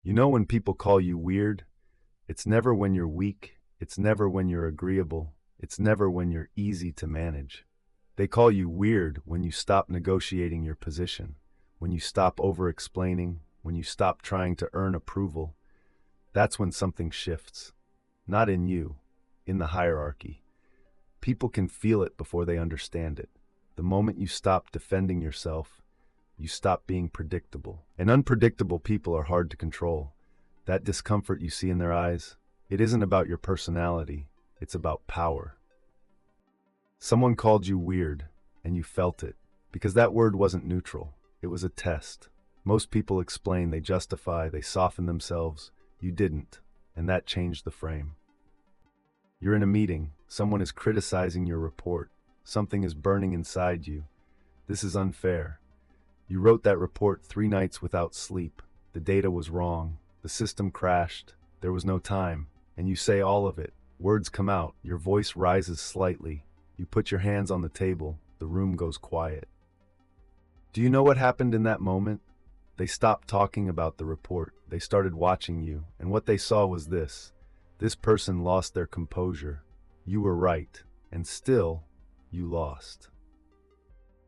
You know when people call you weird? It's never when you're weak, it's never when you're agreeable, it's never when you're easy to manage. They call you weird when you stop negotiating your position, when you stop over-explaining, when you stop trying to earn approval. That's when something shifts. Not in you, in the hierarchy. People can feel it before they understand it. The moment you stop defending yourself, you stop being predictable. And unpredictable people are hard to control. That discomfort you see in their eyes, it isn't about your personality, it's about power. Someone called you weird, and you felt it, because that word wasn't neutral. It was a test. Most people explain, they justify, they soften themselves. You didn't, and that changed the frame. You're in a meeting, someone is criticizing your report, something is burning inside you. This is unfair. You wrote that report 3 nights without sleep. The data was wrong. The system crashed. There was no time. And you say all of it. Words come out. Your voice rises slightly. You put your hands on the table. The room goes quiet. Do you know what happened in that moment? They stopped talking about the report. They started watching you. And what they saw was this. This person lost their composure. You were right. And still, you lost.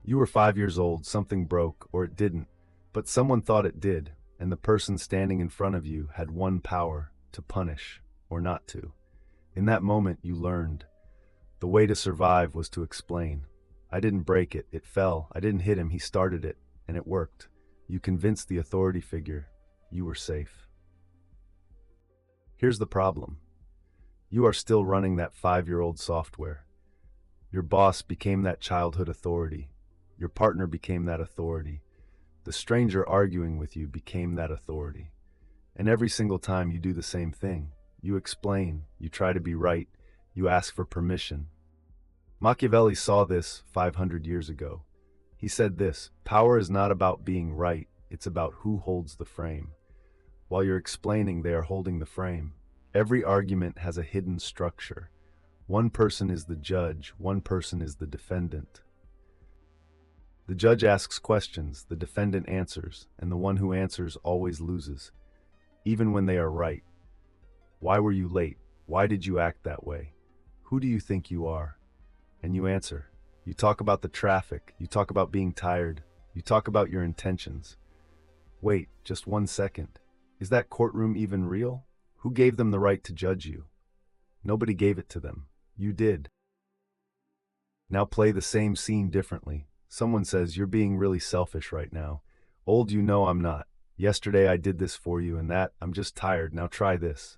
You were 5 years old, something broke, or it didn't, but someone thought it did, and the person standing in front of you had one power, to punish, or not to. In that moment, you learned. The way to survive was to explain. I didn't break it, it fell. I didn't hit him, he started it, and it worked. You convinced the authority figure. You were safe. Here's the problem. You are still running that 5-year-old software. Your boss became that childhood authority. Your partner became that authority. The stranger arguing with you became that authority. And every single time you do the same thing. You explain, you try to be right, you ask for permission. Machiavelli saw this 500 years ago. He said this, power is not about being right, it's about who holds the frame. While you're explaining, they are holding the frame. Every argument has a hidden structure. One person is the judge, one person is the defendant. The judge asks questions, the defendant answers, and the one who answers always loses, even when they are right. Why were you late? Why did you act that way? Who do you think you are? And you answer. You talk about the traffic, you talk about being tired, you talk about your intentions. Wait, just 1 second. Is that courtroom even real? Who gave them the right to judge you? Nobody gave it to them. You did. Now play the same scene differently. Someone says, you're being really selfish right now. Old, you know I'm not. Yesterday I did this for you and that. I'm just tired. Now try this.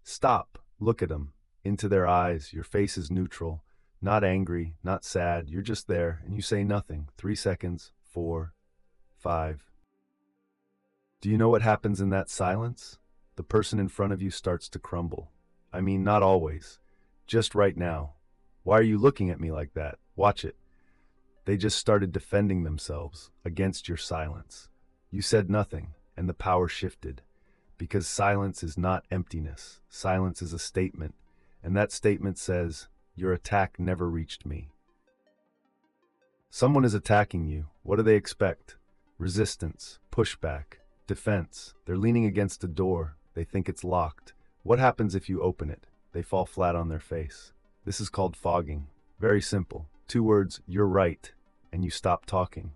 Stop. Look at them. Into their eyes. Your face is neutral. Not angry, not sad. You're just there and you say nothing. 3 seconds. 4. 5. Do you know what happens in that silence? The person in front of you starts to crumble. I mean, not always. Just right now. Why are you looking at me like that? Watch it. They just started defending themselves against your silence. You said nothing, and the power shifted. Because silence is not emptiness. Silence is a statement. And that statement says, your attack never reached me. Someone is attacking you. What do they expect? Resistance, pushback, defense. They're leaning against a door. They think it's locked. What happens if you open it? They fall flat on their face. This is called fogging. Very simple. 2 words, you're right, and you stop talking.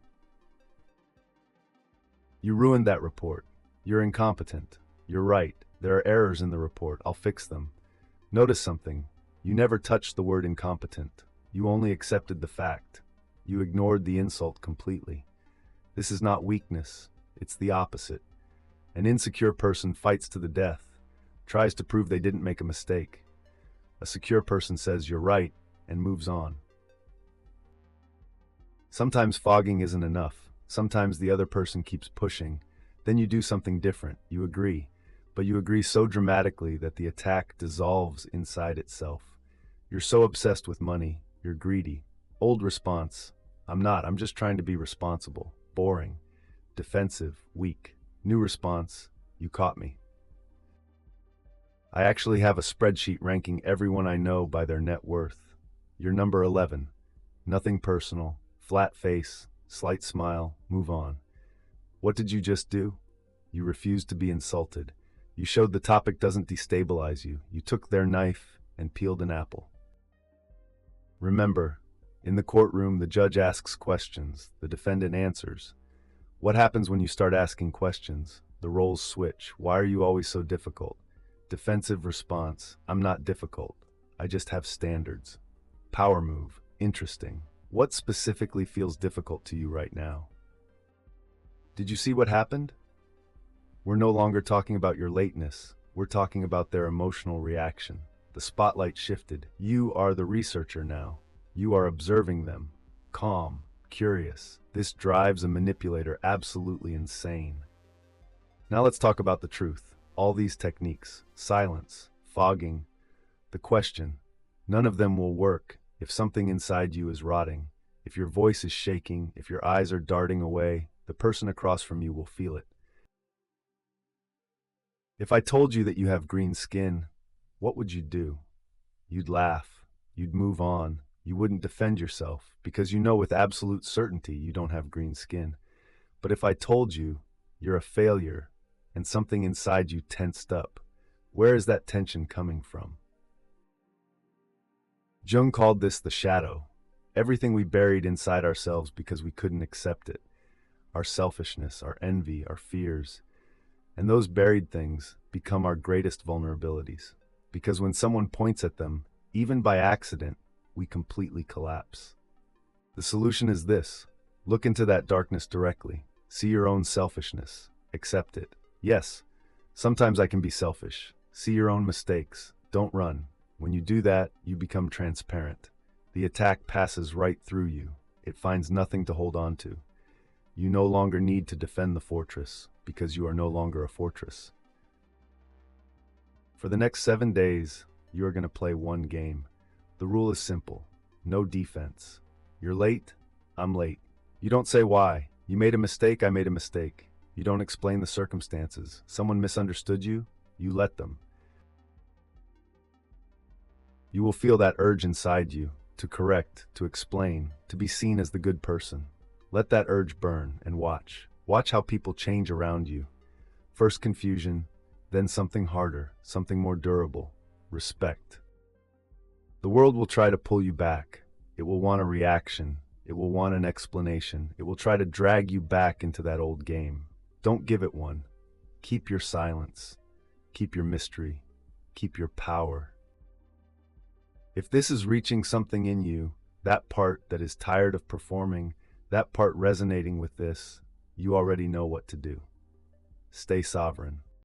You ruined that report. You're incompetent. You're right. There are errors in the report. I'll fix them. Notice something. You never touched the word incompetent. You only accepted the fact. You ignored the insult completely. This is not weakness. It's the opposite. An insecure person fights to the death, tries to prove they didn't make a mistake. A secure person says you're right and moves on. Sometimes fogging isn't enough. Sometimes the other person keeps pushing. Then you do something different. You agree. But you agree so dramatically that the attack dissolves inside itself. You're so obsessed with money. You're greedy. Old response. I'm not. I'm just trying to be responsible. Boring. Defensive. Weak. New response. You caught me. I actually have a spreadsheet ranking everyone I know by their net worth. You're number 11. Nothing personal. Flat face, slight smile, move on. What did you just do? You refused to be insulted. You showed the topic doesn't destabilize you. You took their knife and peeled an apple. Remember, in the courtroom, the judge asks questions, the defendant answers. What happens when you start asking questions? The roles switch. Why are you always so difficult? Defensive response, I'm not difficult. I just have standards. Power move, interesting. What specifically feels difficult to you right now? Did you see what happened? We're no longer talking about your lateness. We're talking about their emotional reaction. The spotlight shifted. You are the researcher now. You are observing them. Calm, curious. This drives a manipulator absolutely insane. Now let's talk about the truth. All these techniques, silence, fogging, the question, none of them will work if something inside you is rotting. If your voice is shaking, if your eyes are darting away, the person across from you will feel it. If I told you that you have green skin, what would you do? You'd laugh. You'd move on. You wouldn't defend yourself because you know with absolute certainty you don't have green skin. But if I told you you're a failure and something inside you tensed up, where is that tension coming from? Jung called this the shadow. Everything we buried inside ourselves because we couldn't accept it. Our selfishness, our envy, our fears. And those buried things become our greatest vulnerabilities. Because when someone points at them, even by accident, we completely collapse. The solution is this. Look into that darkness directly. See your own selfishness. Accept it. Yes, sometimes I can be selfish. See your own mistakes. Don't run. When you do that, you become transparent. The attack passes right through you. It finds nothing to hold on to. You no longer need to defend the fortress because you are no longer a fortress. For the next 7 days, you are going to play one game. The rule is simple. No defense. You're late, I'm late. You don't say why. You made a mistake, I made a mistake. You don't explain the circumstances. Someone misunderstood you, you let them. You will feel that urge inside you to correct, to explain, to be seen as the good person. Let that urge burn and watch. Watch how people change around you. First confusion, then something harder, something more durable. Respect. The world will try to pull you back. It will want a reaction. It will want an explanation. It will try to drag you back into that old game. Don't give it one. Keep your silence. Keep your mystery. Keep your power. If this is reaching something in you, that part that is tired of performing, that part resonating with this, you already know what to do. Stay sovereign.